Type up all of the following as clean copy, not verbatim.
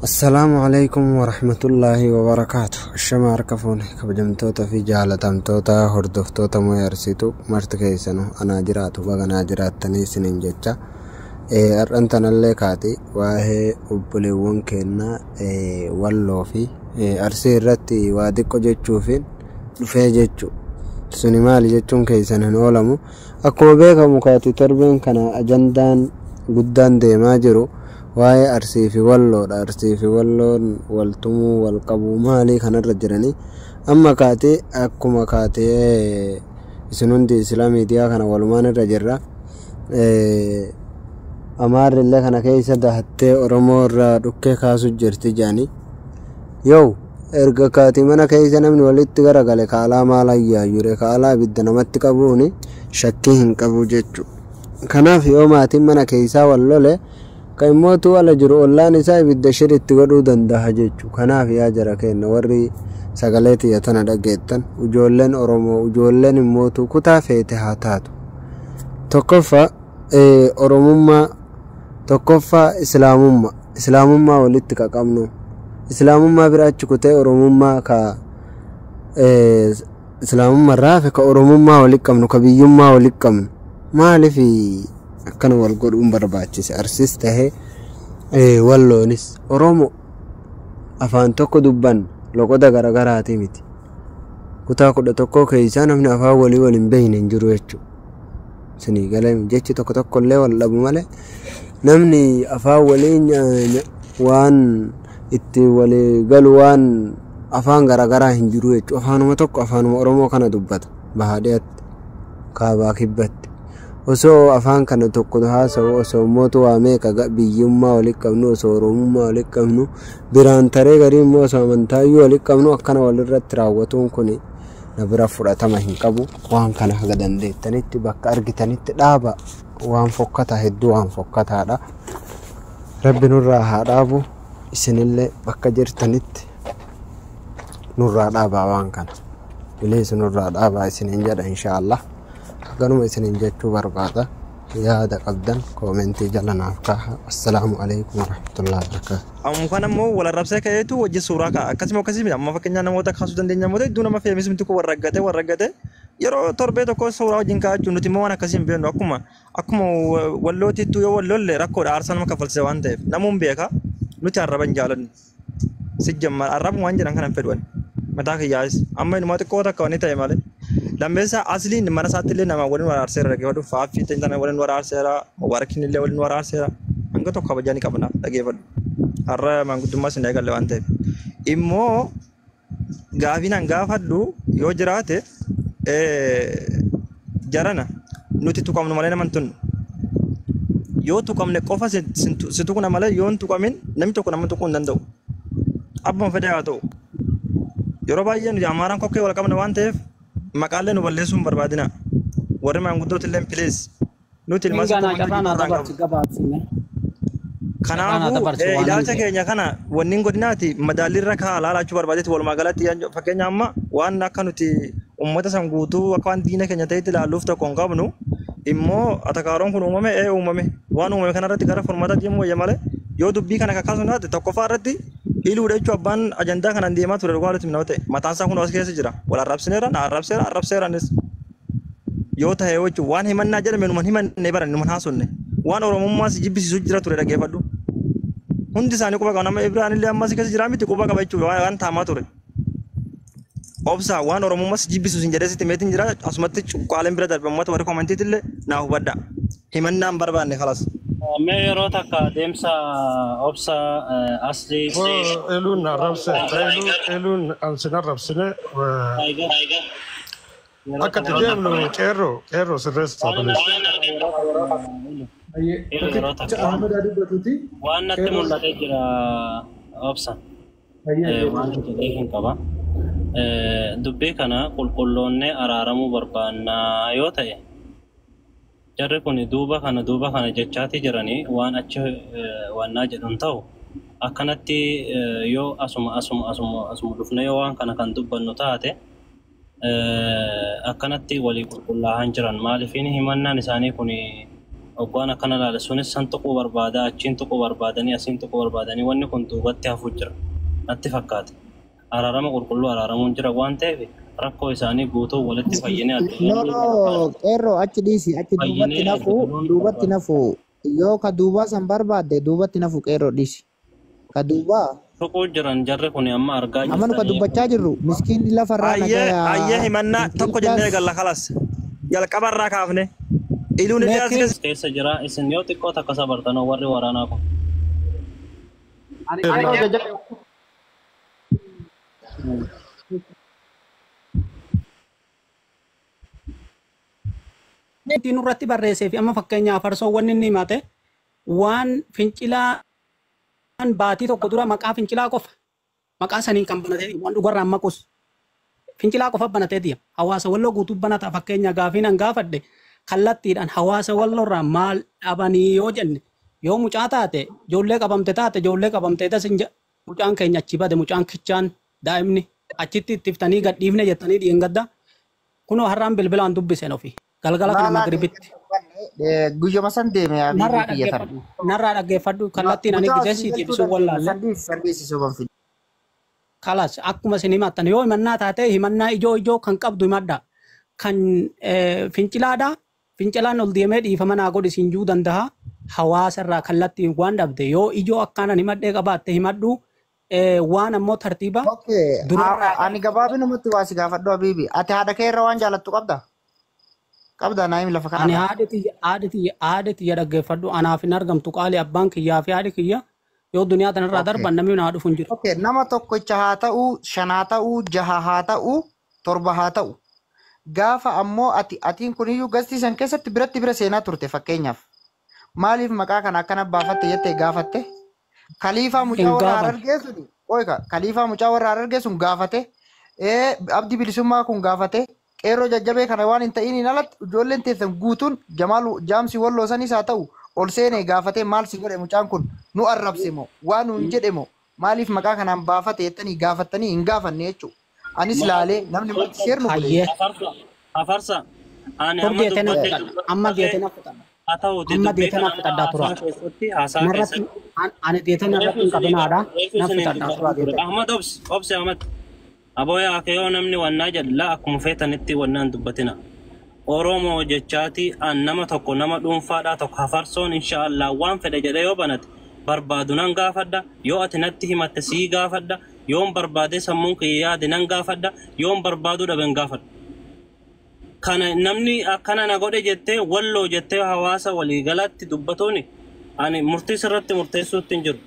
السلام عليكم ورحمة الله وبركاته. الشمع ركفون كبجمتوتا في جالتمتوتا هردفتوتا ميرسيتو مرتكيسنو أنا جراتو بغنا جرات تنيسنين جتشا أرنتنا اللي كاتي واهي أبليون كينا والو في أرسي رتي وادكو جتشوفين في جتشو سوني مالي جتشون كيسنن ولمو أكو بيكا مكاتي تربين كان أجندان قدان دي ماجرو waa'ee arsii fi walloodha. Arsii fi walloon waltumuu walqabuu maalii kanarra jiranii amma kaatee akkuma kaatee isin hundi islaamiidiyaa kana walumaan irra jirra. Amaarrillee kana keessa dahattee Oromoo irraa dhukkee kaasuu jirti jaanii yoo erga kaatii mana keessa namni walitti garagale kaalaa maal ayyaayyure kaalaa ibidda namatti qabuuni shakkii hin qabu jechu. Kanaaf yoo maatiin mana keessaa wallole kaimootu wala jiru ollaan isaa ibidda shiritti godhuu danda'a jechu. Kanaaf yaa jara kenna warri sagalee tiyyatana dhageettan ijoolleen Oromoo ijoolleen immootu kutaa feete haa taatu. Tokkoffaa Oromummaa, tokkoffaa Islaamummaa walitti qaqabnu. Islaamummaa bira achi kutee Oromummaa ka Islaamummaa raafe ka Oromummaa walitti qabnu ka biyyummaa walitti qabnu maaliif akkana wal godhuun barbaachise. Arsiis tahee walloonis Oromoo afaan tokko dubban loqoda garagaraati miti. Kutaa 11 keessaa namni afaan walii waliin beeyne hin jiru jechuudha. Sinii galee jechi tokko tokkollee wal dhabu malee namni afaan waliin waan itti walii galu waan afaan garagaraa hin jiru jechuudha. Afaanuma tokko afaanuma Oromoo kana dubbata bahaadhiyaatti kaabaa kibbatti. Osoo afaan kana tokko haasa'u osoo mootu waa meeqa biyyummaa walitti qabnu osoo Oromummaa walitti qabnu biraan taree garii immoo osoo amantaayyuu walitti qabnu akkana walirratti raawwatuun kun na bira fudhatama hin qabu. Waan kana haga dandeettanitti bakka argitanitti dhaaba. Waan fokkataa hedduu waan fokkataadha. Rabbi nurraa haa dhaabu. Isinillee bakka jirtanitti nurraa dhaabaa waan kana. Bilees nurraa dhaabaa isiniin jedha inshaallah. Ganuma isiniin jechuu barbaada. Yaada qabdan koomentii jala naaf kaa'a. Assalaamu alaykum warahmatullahi wabarakatuh. Kan ammoo wal arrabsee ka'eetu wajji suuraa ka'a. Akkasuma amma fakkeenyaa namoota kaasuu dandeenya namoota hedduu nama fe'eemis miti kun warraggate yeroo torbee tokko suuraa wajjin kaa'achuun nuti immoo waan akkasii hin beeknu akkuma wallootiittuu yoo wallolle rakkoodha aarsaa nama kaffalchise waan ta'eef namuun beeka nuti arraban jaalannu. Sijjamma arrabu waan jedhan kanan fedhan mataa kiyyaas amma inumaa xiqqoo takka wanni ta'e malee. Lambeessa asliin mana isaattillee nama waliin waraarseera dhageeffadhu. Faaffii ta'in waliin waraarseera. Warqinillee waliin waraarseera. Hanga tokko kabajanii qabnaaf dhageeffadhu. Har'a manguddummaa sin eegalle waan ta'eef. Immoo gaafiin gaafadhu yoo jiraate jarana nuti tuqamnu malee naman tunnu. Yoo tuqamne qofa si tuqna malee yoo hin tuqamin namni tokko nama tuquu hin danda'u. Abbuma fedhe haa ta'u. Yeroo baay'ee nuti Amaaraan kokkee wal qabna waan ta'eef maqaalee nu balleessuun barbaadina. Warri maanguddooti illee pilees nuti ilmaas kanaafuu ilaalcha keenya kana wanniin godinaati madaalliirra kaa laalaachuu barbaadeeti walumaa galatti fakkeenya amma waan akka nuti uummata san guutuu akka waan diina keenya ta'etti ilaalluuf tokko hin qabnu immoo atakaaroon kun uumame waan uumame kanarratti gara furmaataatti yemmuu wayya malee yoo dubbii kana kakkaasuun taate tokkoffaa irratti hiluudha jechuun abbaan ajandaa kanaan deemaa ture dhugaa walitti minamate mataan isaa kun as keessa jira wal arrabsineera na arrabseeranis yoo ta'e jechuun waan himannaa jedhame numan himanne baran numan haasofne waan Oromummaa si jibbisiisu jira ture dhageeffadhu. Hundi isaanii quba qabu nama Ibraan illee amma as keessa jira miti quba qaba jechuudha waan taamaa ture. Obsa waan Oromummaa si jibbisiisu hin jedhee sitti meetiin jira asumatti cuqqaaleen bira darbe uummata warri koomentiitillee naa hubadha. Himannaan barbaanne kalas. Mee yeroo takka deemsa obsa asli eluun arrabse eluun ansina arrabsine akka deemnu qeerroo sirreessa waan natti mul'atee jira obsa waan jedhee hin qaba. Dubbii kana qulqulloonnee araaramuu barbaannaa yoo ta'e jarri kun duuba kana jechaati jiranii waan achi wannaa jedhan ta'u akkanatti yoo asuma dhufne yoo waan kana kan dubbannu taate akkanatti walii qulqullaa'an jiran maaliifin himannaan isaanii kun Ogwana kana laale sunis san tuquu barbaada achiin tuquu barbaadanii asiin tuquu barbaadanii wanni kun duubatti hafuu jira natti fakkaate araarama qulqulluu araaramuun jira waan ta'eef rakkoo isaanii guutuu walitti fayyinee No, qeerroo achi dhiisi achi duubatti nafu yoo ka duubaa san barbaadde duubatti nafu qeerroo dhiisi ka duubaa tuquu jiran jarri kun amma argaa jirtan amanu ka dubbachaa jirru miskiinni lafarraa ayyee himannaa tokko jennee galla kalas jalqabarraa kaafne iluun illee as keessa jira isin yoo xiqqoo takka sabartanoo warri waraanaa kun Netiin irratti barreessee fi amma fakkeenyaaf farsoowwan inni himate waan fincilaan baatii tokko dura maqaa fincilaa qofa maqaa saniin kan banatee waan dhugarraan maqus fincilaa qofa banatee hawaasa walloo guutuu banata fakkeenya gaafiin an gaafadhe kallattiidhaan hawaasa walloorraa maal dhabanii yoo jenne yoo mucaa taate ijoollee qabamte taate ijoollee qabamtee tasin mucaan keenya achi bade mucaan kichaan daa'imni achitti ittiftanii gadhiifne jettanii dhiyengadda kunoo har'aan bilbilaan dubbiseen ofii galgala kana magribitti guyyuma san deeme narraa dhaggeeffadhu kallattiin ani gizeessiitii ibsuu wallaalle kalas akkuma isin himattan yoo himannaa taate himannaa ijoo kan qabdu himadha kan fincilaadha fincilaan ol deemee dhiifama naa godhi isin juu danda'a hawaasa irraa kallattiin waan dhabde yoo ijoo akkaanan himadhee qabaatte himadhu waan ammoo tartiiba ani gabaabinumatti waa si gaafadhu habiibi ati haadha kee irra waan jaalattu qabda naayim lafa kana ani haadhati ya dhaggeeffadhu anaaf hin argamtu qaali abbaan kiyyaa fi haadhi kiyya yoo duniyaa tanarraa darban namni naa dhufu hin jiru. Nama tokkicha haa ta'u, 5 haa ta'u, 6 haa ta'u, 7 haa ta'u. Gaafa ammoo atiin kuniyyuu gastiisan keessatti bira seenaa turte fakkeenyaaf. Maaliif maqaa kana akkana baafatte jettee gaafatte? Khaliifaa mucaa warra Harargeessun Khaliifaa mucaa warra Harargeessun gaafate. Abdii bilisummaa kun gaafate. Qeerroo jajjabee kana waan hin ta'iniin alatti ijoolleen teessan guutuun Jaamsi Walloo sanis haa ta'u ol seenee gaafatee maal si godhe mucaan kun nu arrabse moo waan nu hin jedhe moo maaliif maqaa kanaan baafate jettanii gaafattanii hin gaafanne jechuudha. Anis laalee namni wanti seernu godhe. Afarsa. Ani amma deetena fudhadha. Amma deetena fudhadhaa tura. Ani deetena irratti hin qabinaadha. Na fudhadhaa tura. Ahmad obsi Ahmad. Aboya akayoo namni wannaa jedha akkuma feetanitti wannaan dubbatina. Oromoo jechaati nama tokko nama dhuunfaadhaa tokko hafarsoon inshaallah waan fedhe jedhe yoo banate barbaadu nan gaafadha yoo ati natti himatte sii gaafadha yoon barbaade sammuun kiyya yaade nan gaafadha yoon barbaadu dhaben gaafadha. Kana namni akkana na godhe jettee walloo jettee hawaasa waliigalatti dubbatuuni ani murtii sirratti murteessuutti hin jiru.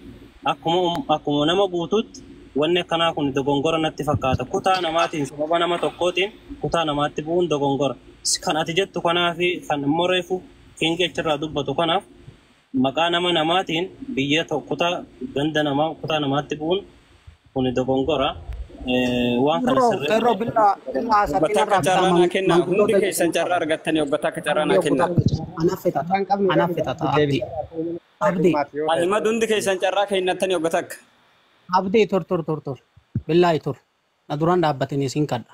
Akkuma nama guutuutti wanni akkanaa kun dogongora natti fakkaata. Kutaa namaatiin sababa nama tokkootiin kutaa namaatti bu'uun dogongora. Kan ati jettu kanaaf kan immoo reefu fiingechirraa dubbatu kanaaf maqaa namaatiin biyya kutaa ganda namaa kutaa namaatti bu'uun kun dogongora. Waan kana sirrii. Bakka carraa kenna hundi keessan carraa argattanii obbataa akka carraa naa kenna. Anaaf fixata abdii. Alima hundi keessan carraa kennattanii obbataa akka. Abdii tur. Billaahi tur. Na duraan dhaabbatanii siin kadha.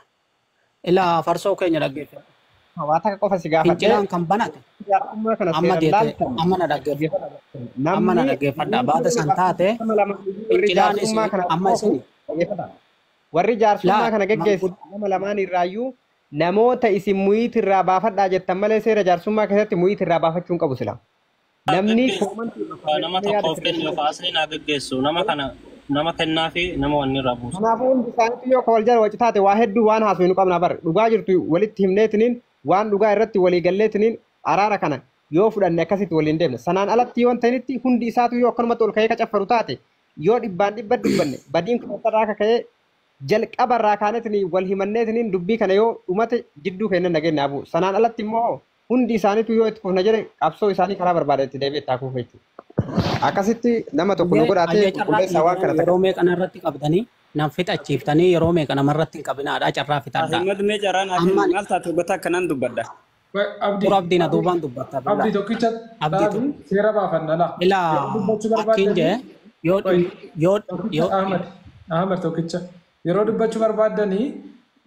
Ilaa farsoo keenya dhaggeeffatu. Hawaasa qofa si gaafate. Fincilaan kan banate. Amma na dhaggeeffadha. Amma na dhaggeeffadha. Baata san taate fincilaanis amma isini. Warri jaarsummaa kana geggeessu nama lamaan irraayyuu namoota isin muyiit irraa baafadhaa jettan malee seera jaarsummaa keessatti muyiit irraa baafachuu hin qabu sila. Namni nama tokkoof kennu kaasee naa geggeessu nama kana nama kennaa fi nama wanni irraa buusu. Kanaafuu hundi isaaniitu yoo wal jala wacci taate waa hedduu waan haasuu hin qabna bar dhugaa jirtu walitti himneetiniin waan dhugaa irratti walii galleetiniin araara kana yoo fudhanne akkasitti waliin deemne sanaan alatti yoo ta'initti hundi isaatu yoo akkanumatti ol ka'ee qacaffaru taate yoo dhibbaan dhibba dubbanne badiin kun irraa akka ka'ee jalqabarraa kaanetiin wal himanneetiniin dubbii kana yoo dhumate jidduu kennan nageenya abu sanaan alatti immoo hundi isaaniitu yoo itti kufna jedhe qabsoo isaanii karaa barbaade itti deebi'ee itti hafuuf jechuudha. Akkasitti nama tokko nu godhaatee qulqulleessaa waan kana yeroo meeqa irratti qabdanii nam fixachiiftanii yeroo meeqa namarratti hin qabinaadha carraa fixadha. Ahmad mee carraan ati maal taate gotaa akkanaan dubbadha. Abdiin aduubaan dubbatta. Abdii tokkicha seera baafanna laa. Ilaa akkiin jee yoo Ahmad tokkicha yeroo dubbachuu barbaaddanii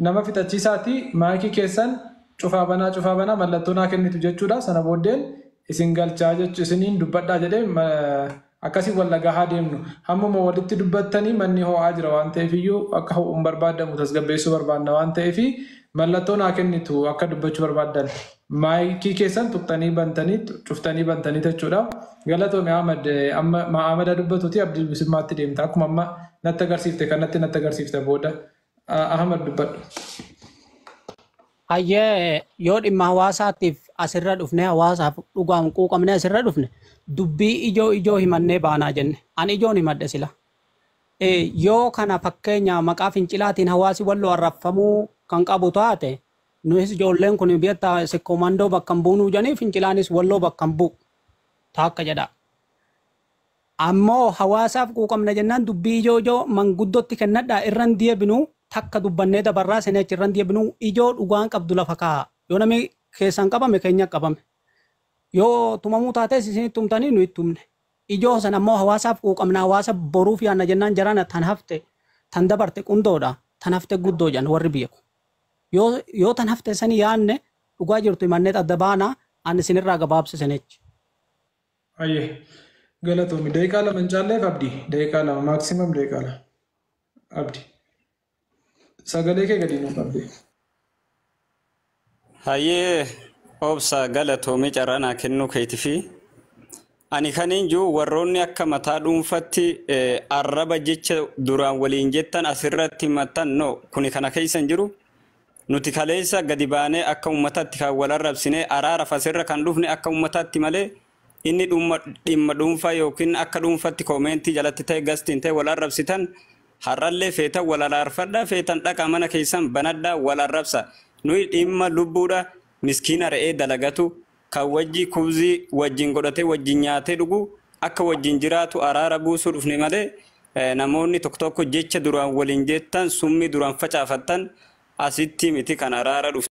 nama fixachiisaati maayikii keessan cufaa banaa mallattoo naa kennitu jechuudha. Sana booddeen isin galchaa jechuun isiniin dubbadhaa jedhee akkasii wal lagaa deemnu hammuma walitti dubbattanii manni ho'aa jira waan ta'eef iyyuu akka ho'uun barbaadamu tasgabbeessuu barbaadna waan ta'eef mallattoo naa kennitu akka dubbachuu barbaadan maayikii keessan tuqxanii bantanii cuftanii bantanii jechuudha. Galatoome Ahmad dubbatuuti Abdii Bisimmaatti deemta akkuma amma natti agarsiifte kanatti natti agarsiifte booda Ahmad dubbadhu. Hayyee yoo dhimma hawaasaatiif asirra dhufne hawaasaaf dhugaan quuqamne asirra dhufne dubbii ijoo himannee baanaa jenne ani ijoon himadhe sila. Yoo kana fakkeenya maqaa fincilaatiin hawaasi walloo arraffamuu kan qabu taate nuyis ijoolleen kun biyya sekkoomandoo bakka hin buunuu jedhanii fincilaanis walloo bakka hin bu'u taakka jedha. Ammoo hawaasaaf quuqamne jennaan dubbii ijoo manguddootti kennadhaa irran deebinuu takka dubbannee dabarraa seneechi irran deebinuu ijoo dhugaan qabdu lafa kaa'a. Yoo namni keessan qabame keenya qabame. Yoo tumamuu taates isin tumtanii nu ittumne. Ijoo san ammoo hawaasaaf quuqamna hawaasa boruuf yaanna jennaan jarana tan hafte tan dabarte qundoodha tan hafte guddoo jedhan warri beeku. Yoo tan hafte sani yaanne dhugaa jirtu himannee adda baana ani isinirraa gabaabsisenechi. Ayyee galatoomi daqiiqaa lama hin caalleef Abdii daqiiqaa lama maaksimam daqiiqaa lama Abdii sagalee kee gadi nuuf Abdii. Hayyee obsa galatoomi carraanaa kennuu keetifi ani kaniin jiru warroonni akka mataa dhuunfatti arraba jecha duraan waliin jettan asirratti himattan no kuni kana keessan jiru. Nuti kaleessa gadi baanee akka uummataatti kan wal arrabsine araara fasirra kan dhufne akka uummataatti malee inni dhimma dhuunfaa yookiin akka dhuunfatti koomentii jalatti ta'e gastiin ta'e wal arrabsitan har'allee feetan wal araarfadhaa feetan dhaqa mana keessan banadhaa wal arrabsa nuyi dhimma lubbuudha miskiina re'ee dalagatu kan wajji kuuzii wajjin godhatee wajjin nyaatee dhugu akka wajjin jiraatu araara buusuu dhufne malee namoonni tokko jecha duraan waliin jettan summii duraan facaafattan asitti miti kan araara dhufu.